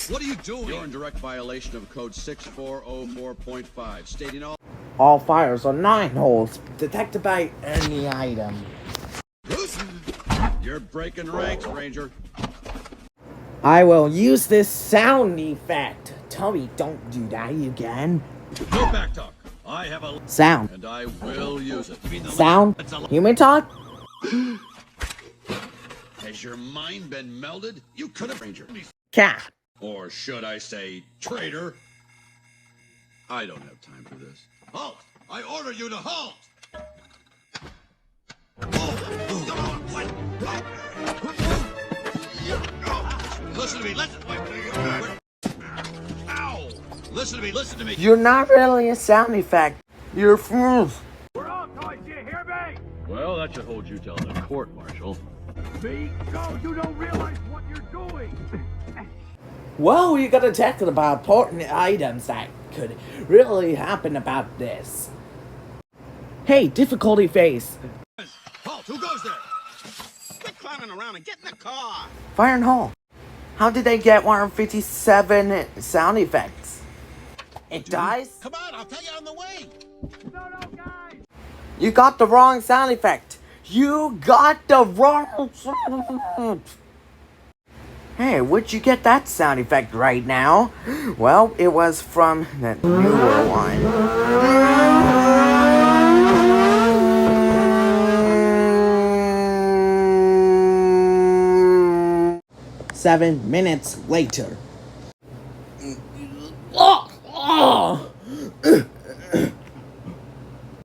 Yes. What are you doing? You're in direct violation of code 6404.5, stating All fires on 9 holes detected by any item. You're breaking ranks, Ranger. I will use this sound effect. Tell me, don't do that again. No back talk. I have a Sound. and I will use it. Sound. Human talk. Has your mind been melded? You could have, Ranger. Cat. Or should I say, traitor? I don't have time for this. Halt! I order you to halt! Listen to me, listen. Ow! Listen to me, listen to me. You're not really a sound effect. You're fools. We're all toys, you hear me? Well, that should hold you till the court, Marshal. Me? No, you don't realize what you're doing. Well, we got to talk about important items that could really happen about this. Hey, difficulty phase. Halt! Who goes there? Quit clowning around and get in the car. Fire and Hall. How did they get 157 sound effects? It dies? Come on, I'll tell you on the way. No, guys. You got the wrong sound effect. You got the wrong sound effect. Hey, where'd you get that sound effect right now? Well, it was from the newer one. 7 minutes later.